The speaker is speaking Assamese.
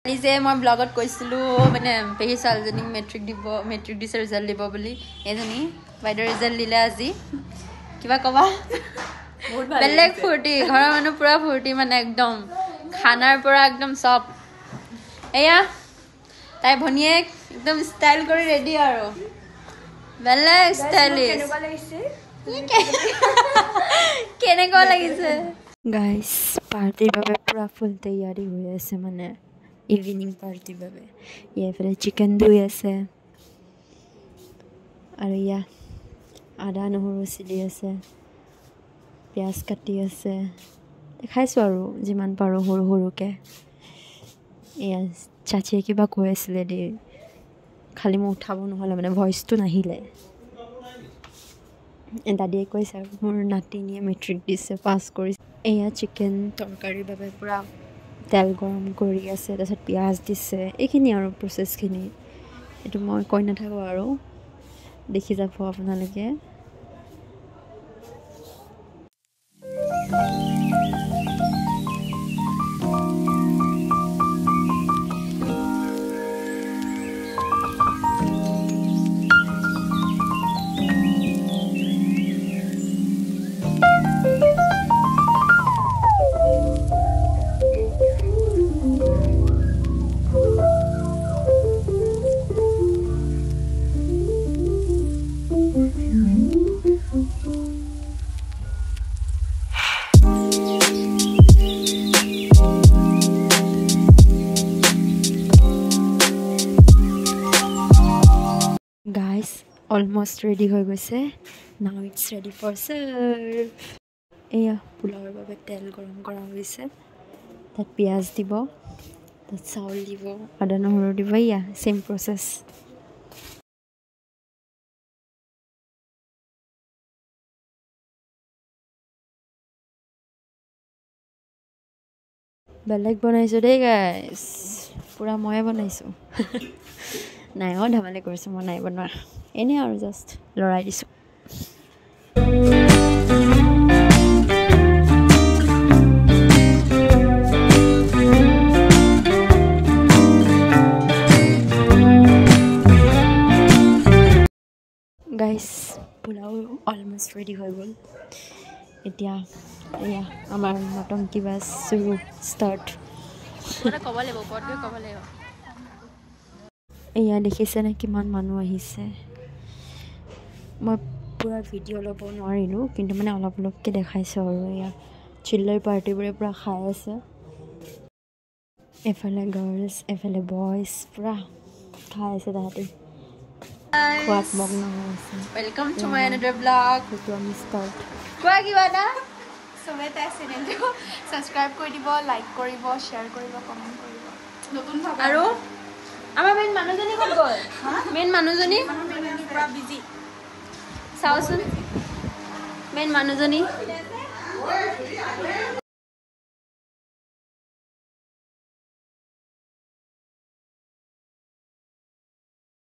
নিজে মই ব্লগত কৈছিলো মানে পেহী ছোৱালীজনীক মেট্ৰিক দিছে ৰিজাল্ট দিব বুলি এজনী বাইদেউ ৰিজাল্ট দিলে আজি কিবা কবা বেলেগ ফূৰ্তি ঘৰৰ মানুহ পুৰা ফূৰ্তি মানে একদম খানাৰ পৰা একদম সব এয়া তাই ভনিয়েক একদম ষ্টাইল কৰি ৰেডি আৰু বেলেগ ষ্টাইলিছ কেনেকুৱা লাগিছে গাইস পাৰ্টিৰ বাবে পুৰা ফুল তৈয়াৰী হৈ আছে মানে ইভিনিং পাৰ্টিৰ বাবে ইয়াৰফালে চিকেন ধুই আছে আৰু ইয়া আদা নহৰু চিলি আছে পিঁয়াজ কাটি আছে দেখাইছোঁ আৰু যিমান পাৰোঁ সৰু সৰুকৈ এয়া চাচিয়ে কিবা কৈ আছিলে দেই খালি মই উঠাব নহ'লে মানে ভইচটো নাহিলে দাদীয়ে কৈছে আৰু মোৰ নাতিনীয়ে মেট্ৰিক দিছে পাছ কৰিছে এয়া চিকেন তৰকাৰীৰ বাবে পূৰা তেল গৰম কৰি আছে তাৰপিছত পিঁয়াজ দিছে এইখিনি আৰু প্ৰচেছখিনি এইটো মই কৈ নাথাকোঁ আৰু দেখি যাব আপোনালোকে Guys, almost ready হৈ গৈছে now it's ready for serve এয়া পোলাওৰ বাবে তেল গৰম কৰা হৈছে তাত পিঁয়াজ দিব তাত চাউল দিব আদা নহৰু দিব এয়া সেম প্ৰচেছ বেলেগ বনাইছোঁ দেই গাইছ পুৰা ময়ে বনাইছোঁ নাই ধেমালি কৰিছোঁ মই নাই বনোৱা এনেই আৰু জাষ্ট লৰাই দিছোঁ গাইছ পোলাও অলমষ্ট ৰেডি হৈ গ'ল এতিয়া এয়া আমাৰ নটংকি বাছ চুৰু ষ্টাৰ্ট ক'ব লাগিব এয়া দেখিছেনে কিমান মানুহ আহিছে মই পূৰা ভিডিঅ' ল'ব নোৱাৰিলোঁ কিন্তু মানে অলপ অলপকৈ দেখাইছোঁ আৰু এয়া চিল্লাৰ পাৰ্টিবোৰে পূৰা খাই আছে এফালে গাৰ্লছ এফালে বইজ পূৰা খাই আছে তাহাঁতি খোৱাত মগ্ন হৈ আছে welcome to my another blog সেইটো আমি ষ্টাৰ্ট কোৱা কিবা এটা চবে তাই চেনেলটো ছাবস্ক্ৰাইব কৰি দিব লাইক কৰিব শ্বেয়াৰ কৰিব কমেণ্ট কৰিব নতুন আৰু আমাৰ মেইন মানুহজনী ক'ত গ'ল মেইন মানুহজনী পুৰা বিজি চাওচোন মেইন মানুহজনী